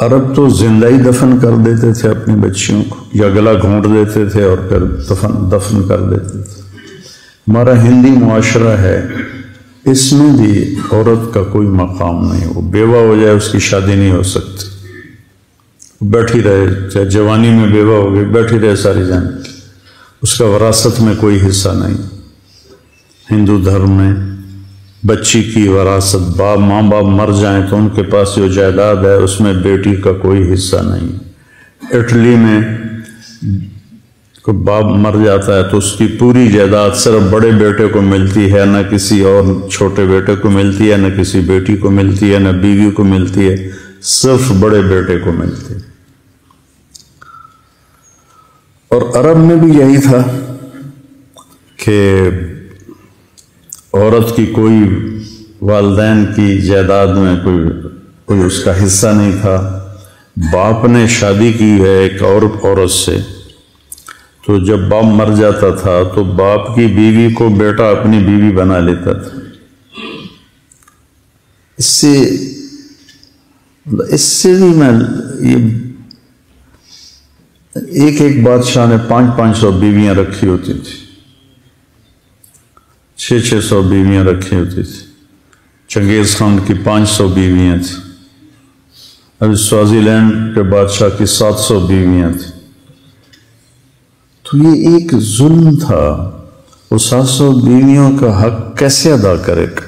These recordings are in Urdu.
عرب تو زندہ ہی دفن کر دیتے تھے اپنی بچیوں کو، یا گلا گھونٹ دیتے تھے اور پھر دفن کر دیتے تھے۔ ہمارا ہندی معاشرہ ہے، اس میں بھی عورت کا کوئی مقام نہیں، وہ بیوہ ہو جائے اس کی شادی نہیں ہو سکتی، بیٹھی رہے، چاہے جوانی میں بیوہ ہو گئی بیٹھی رہے ساری زندگی، اس کا وراثت میں کوئی حصہ نہیں۔ ہندو دھرم میں بچی کی وراثت، ماں باپ مر جائیں تو ان کے پاس جو جائیداد ہے اس میں بیٹی کا کوئی حصہ نہیں۔ اٹلی میں کوئی باپ مر جاتا ہے تو اس کی پوری جائیداد صرف بڑے بیٹے کو ملتی ہے، نہ کسی اور چھوٹے بیٹے کو ملتی ہے، نہ کسی بیٹی کو ملتی ہے، نہ بیوی کو ملتی ہے، صرف بڑے بیٹے کو ملتی ہے۔ اور عرب میں بھی یہی تھا کہ عورت کی کوئی والدین کی جائیداد میں کوئی اس کا حصہ نہیں تھا۔ باپ نے شادی کی ہے ایک اور عورت سے، تو جب باپ مر جاتا تھا تو باپ کی بیوی کو بیٹا اپنی بیوی بنا لیتا تھا۔ اس سے بھی میں ایک بادشاہ نے 500 بیویاں رکھی ہوتی تھی، 600 بیویاں رکھی ہوتی تھی۔ چنگیز خان کی 500 بیویاں تھیں، ابھی سوازی لینڈ کے بادشاہ کی 700 بیویاں تھیں۔ تو یہ ایک ظلم تھا، وہ 700 بیویوں کا حق کیسے ادا کرے گا؟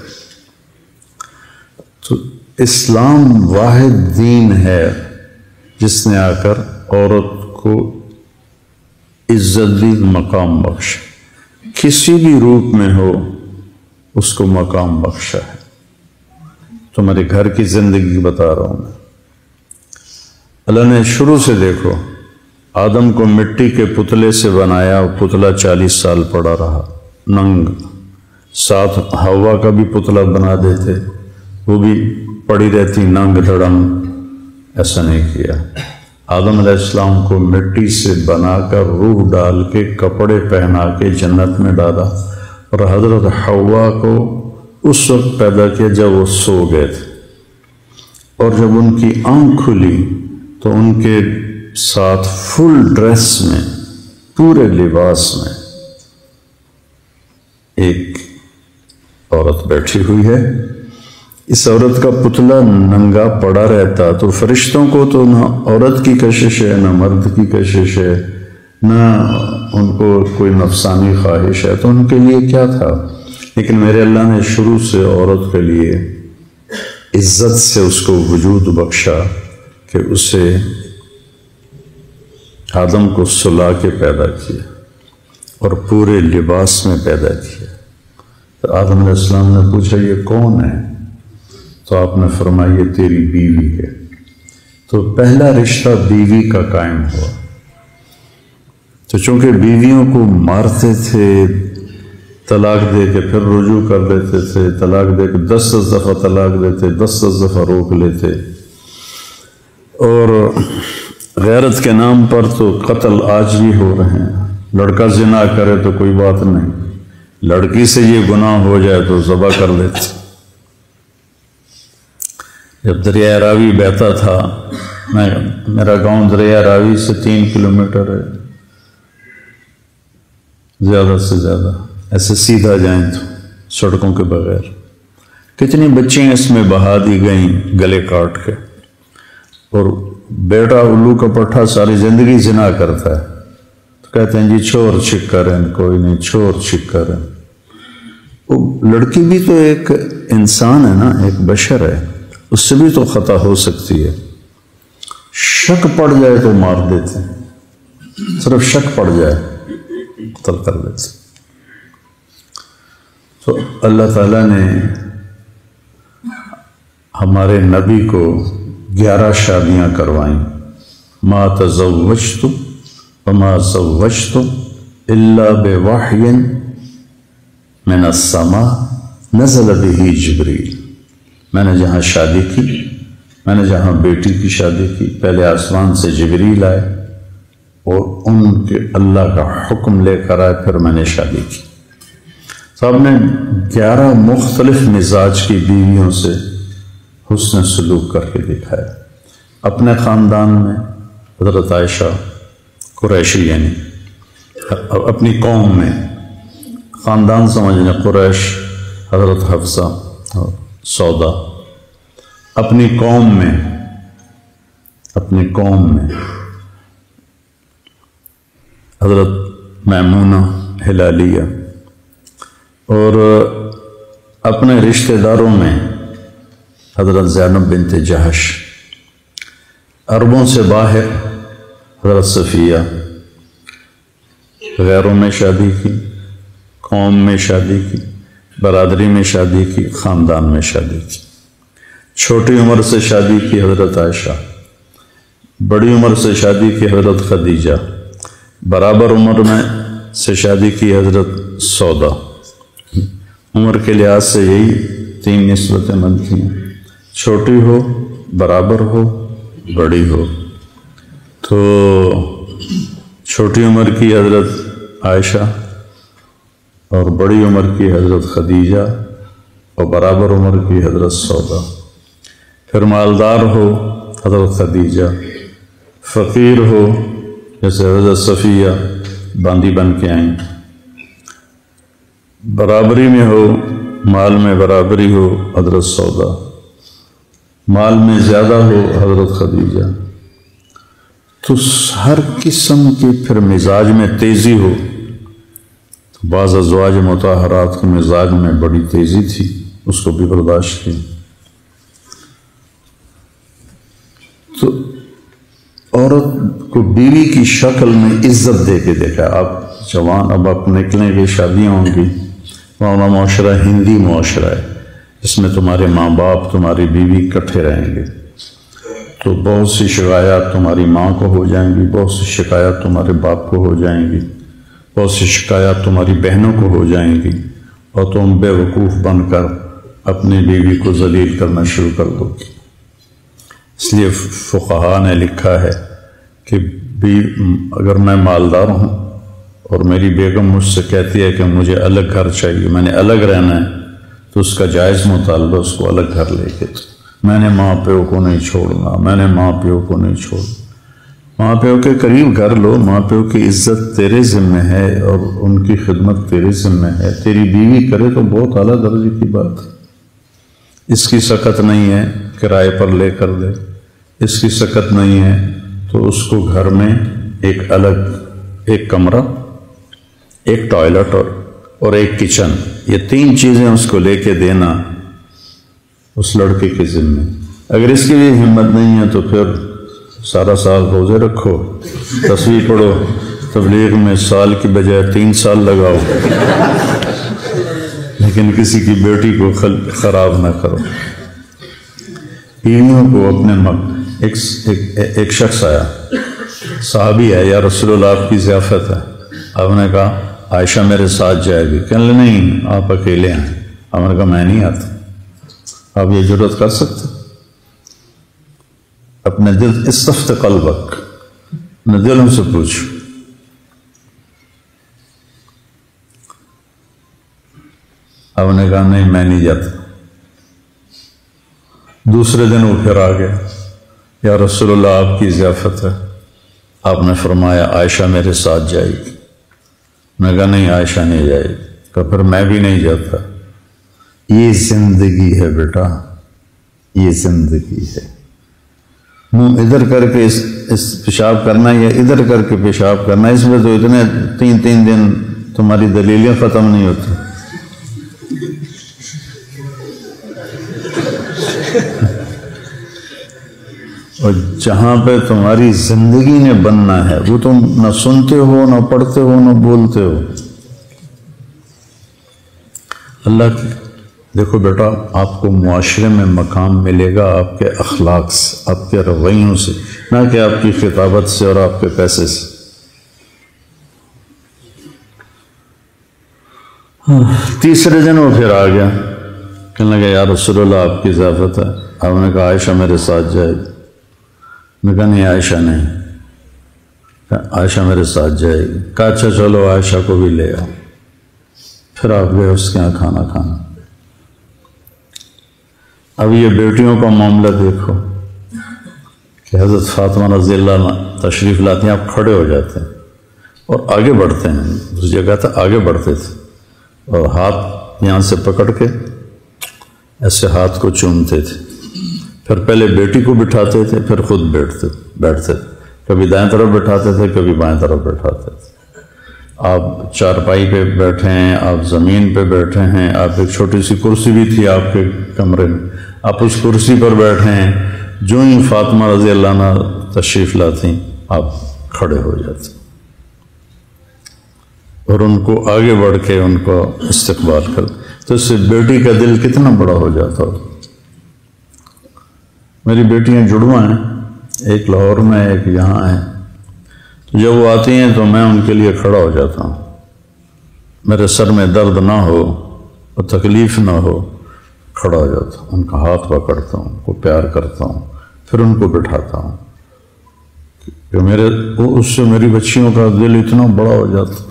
تو اسلام واحد دین ہے جس نے آ کر عورت کو عزت دی، مقام بخشا، کسی بھی روپ میں ہو اس کو مقام بخشا ہے۔ تمہارے گھر کی زندگی بتا رہا ہوں میں۔ اللہ نے شروع سے دیکھو، آدم کو مٹی کے پتلے سے بنایا، وہ پتلا 40 سال پڑا رہا ننگ، ساتھ ہوا کا بھی پتلا بنا دیتے، وہ بھی پڑی رہتی ننگ دھڑنگ، ایسا نہیں کیا۔ آدم علیہ السلام کو مٹی سے بنا کر روح ڈال کے کپڑے پہنا کے جنت میں ڈالا، اور حضرت حوا کو اس وقت پیدا کیا جب وہ سو گئے تھے، اور جب ان کی آنکھ کھلی تو ان کے ساتھ فل ڈریس میں، پورے لباس میں ایک عورت بیٹھی ہوئی ہے۔ اس عورت کا پتلا ننگا پڑا رہتا تو فرشتوں کو تو نہ عورت کی کشش ہے، نہ مرد کی کشش ہے، نہ ان کو کوئی نفسانی خواہش ہے، تو ان کے لیے کیا تھا؟ لیکن میرے اللہ نے شروع سے عورت کے لیے عزت سے اس کو وجود بخشا کہ اسے آدم کو سلا کے پیدا کیا اور پورے لباس میں پیدا کیا۔ تو آدم علیہ السلام نے پوچھا یہ کون ہے؟ تو آپ نے فرمایا یہ تیری بیوی ہے۔ تو پہلا رشتہ بیوی کا قائم ہوا۔ تو چونکہ بیویوں کو مارتے تھے، طلاق دے کے پھر رجوع کر دیتے تھے، طلاق دے کے 10 دفعہ طلاق دیتے، 10 دفعہ روک لیتے، اور غیرت کے نام پر تو قتل آج بھی ہو رہے ہیں۔ لڑکا زنا کرے تو کوئی بات نہیں، لڑکی سے یہ گناہ ہو جائے تو ذبح کر دیتے۔ جب دریا راوی بہتا تھا، میرا گاؤں دریا راوی سے 3 کلومیٹر ہے، زیادہ سے زیادہ، ایسے سیدھا جائیں تو سڑکوں کے بغیر، کتنی بچیاں اس میں بہا دی گئیں گلے کاٹ کے، اور بیٹا الو کا پٹھا ساری زندگی زنا کرتا ہے، تو کہتے ہیں جی چھوڑ چھکر ہے، کوئی نہیں چھوڑ چھکر ہے۔ وہ لڑکی بھی تو ایک انسان ہے نا، ایک بشر ہے، اس سے بھی تو خطا ہو سکتی ہے۔ شک پڑ جائے تو مار دیتے ہیں، صرف شک پڑ جائے قتل کر دیتے۔ تو اللہ تعالیٰ نے ہمارے نبی کو 11 شادیاں کروائیں۔ ما تزوجت وما زوجت الا بوحی من السماء نزل به جبریل۔ میں نے جہاں شادی کی، میں نے جہاں بیٹی کی شادی کی، پہلے آسمان سے جبریل آئے اور ان کے اللہ کا حکم لے کر آئے، پھر میں نے شادی کی۔ تو ہم نے 11 مختلف مزاج کی بیویوں سے حسن سلوک کر کے دکھایا۔ اپنے خاندان میں حضرت عائشہ قریشی، یعنی اپنی قوم میں، خاندان سمجھنے قریش، حضرت حفصہ اور سودا، اپنی قوم میں حضرت میمونہ ہلالیہ، اور اپنے رشتہ داروں میں حضرت زینب بنت جہش، عربوں سے باہر حضرت صفیہ، غیروں میں شادی کی، قوم میں شادی کی، برادری میں شادی کی، خاندان میں شادی کی۔ چھوٹی عمر سے شادی کی حضرت عائشہ، بڑی عمر سے شادی کی حضرت خدیجہ، برابر عمر میں سے شادی کی حضرت سودا۔ عمر کے لحاظ سے یہی 3 نسبتیں بنتی ہیں، چھوٹی ہو، برابر ہو، بڑی ہو۔ تو چھوٹی عمر کی حضرت عائشہ اور بڑی عمر کی حضرت خدیجہ اور برابر عمر کی حضرت سودا۔ پھر مالدار ہو حضرت خدیجہ، فقیر ہو جیسے حضرت صفیہ باندی بن کے آئیں، برابری میں ہو، مال میں برابری ہو حضرت سودا، مال میں زیادہ ہو حضرت خدیجہ۔ تو ہر قسم کی پھر مزاج میں تیزی ہو، بعض ازواج مطہرات کے مزاج میں بڑی تیزی تھی، اس کو بھی برداشت کی۔ تو عورت کو بیوی کی شکل میں عزت دے کے دیکھا۔ آپ جوان اب آپ نکلیں گے، شادیاں ہوں گی، ہمارا معاشرہ ہندی معاشرہ ہے، اس میں تمہارے ماں باپ تمہاری بیوی اکٹھے رہیں گے، تو بہت سی شکایات تمہاری ماں کو ہو جائیں گی، بہت سی شکایات تمہارے باپ کو ہو جائیں گی، بہت سی شکایات تمہاری بہنوں کو ہو جائیں گی، اور تم بے وقوف بن کر اپنی بیوی کو ذلیل کرنا شروع کر دو گی۔ اس لیے فقہاء نے لکھا ہے کہ اگر میں مالدار ہوں اور میری بیگم مجھ سے کہتی ہے کہ مجھے الگ گھر چاہیے، میں نے الگ رہنا ہے، تو اس کا جائز مطالبہ اس کو الگ گھر لے کے، میں نے ماں پیو کو نہیں چھوڑنا، میں نے ماں پیو کو نہیں چھوڑنا۔ ماں پیو کے قریب گھر لو، ماں پیو کی عزت تیرے ذمہ ہے اور ان کی خدمت تیرے ذمہ ہے۔ تیری بیوی کرے تو بہت اعلیٰ درجے کی بات ہے، اس کی سکت نہیں ہے کرائے پر لے کر دے، اس کی سکت نہیں ہے تو اس کو گھر میں ایک الگ ایک کمرہ، ایک ٹوائلٹ اور ایک کچن، یہ 3 چیزیں اس کو لے کے دینا اس لڑکے کے ذمہ۔ اگر اس کی بھی ہمت نہیں ہے تو پھر سارا سال روزے رکھو، تسبیح پڑھو، تبلیغ میں سال کی بجائے 3 سال لگاؤ، لیکن کسی کی بیٹی کو خراب نہ کرو۔ بیویوں کو اپنے ایک شخص آیا، صحابی ہے، یا رسول اللہ آپ کی ضیافت ہے۔ آپ نے کہا عائشہ میرے ساتھ جائے گی، کہنے لگے نہیں آپ اکیلے ہیں۔ آپ نے کہا میں نہیں آتا۔ آپ یہ جرات کر سکتے؟ اپنے دل استفت قلبک، اپنے دلوں سے پوچھو۔ آپ نے کہا نہیں میں نہیں جاتا۔ دوسرے دن وہ پھر آ گیا، یا رسول اللہ آپ کی ضیافت ہے۔ آپ نے فرمایا عائشہ میرے ساتھ جائے گی۔ میں کہا نہیں عائشہ نہیں جائے گی۔ کہا پھر میں بھی نہیں جاتا۔ یہ زندگی ہے بیٹا، یہ زندگی ہے۔ منہ ادھر کر کے اس پیشاب کرنا یا ادھر کر کے پیشاب کرنا، اس میں تو اتنے 3 دن تمہاری دلیلیں ختم نہیں ہوتی۔ اور جہاں پہ تمہاری زندگی نے بننا ہے وہ تم نہ سنتے ہو، نہ پڑھتے ہو، نہ بولتے ہو۔ اللہ دیکھو بیٹا، آپ کو معاشرے میں مقام ملے گا آپ کے اخلاق سے، آپ کے رویوں سے، نہ کہ آپ کی خطابت سے اور آپ کے پیسے سے۔ تیسرے دن وہ پھر آ گیا، کہنے لگا یا رسول اللہ آپ کی ضیافت ہے۔ آپ نے کہا عائشہ میرے ساتھ جائے گی۔ میں کہا نہیں عائشہ نہیں، عائشہ میرے ساتھ جائے گی۔ کہا اچھا چلو عائشہ کو بھی لے آؤ۔ پھر آپ گئے اس کے یہاں کھانا کھانا۔ اب یہ بیٹیوں کا معاملہ دیکھو کہ حضرت فاطمہ رضی اللہ عنہ تشریف لاتی ہیں، آپ کھڑے ہو جاتے ہیں اور آگے بڑھتے ہیں. اس جگہ تھا آگے بڑھتے تھے اور ہاتھ یہاں سے پکڑ کے ایسے ہاتھ کو چومتے تھے. پھر پہلے بیٹی کو بٹھاتے تھے، پھر خود بیٹھتے تھے. کبھی دائیں طرف بٹھاتے تھے، کبھی بائیں طرف بٹھاتے تھے. آپ چارپائی پہ بیٹھے ہیں، آپ زمین پہ بیٹھے ہیں، آپ ایک چھوٹی سی کرسی بھی تھی آپ کے کمرے میں، آپ اس کرسی پر بیٹھے ہیں. جو ہی فاطمہ رضی اللہ عنہ تشریف لاتی آپ کھڑے ہو جاتے اور ان کو آگے بڑھ کے ان کو استقبال کرتے. تو اس سے بیٹی کا دل کتنا بڑا ہو جاتا ہو. میری بیٹیاں جڑواں ہیں، ایک لاہور میں ایک یہاں ہے. تو جب وہ آتی ہیں تو میں ان کے لیے کھڑا ہو جاتا ہوں. میرے سر میں درد نہ ہو اور تکلیف نہ ہو، کھڑا ہو جاتا ہوں، ان کا ہاتھ پکڑتا ہوں، ان کو پیار کرتا ہوں، پھر ان کو بٹھاتا ہوں کہ اس سے میری بچیوں کا دل اتنا بڑا ہو جاتا.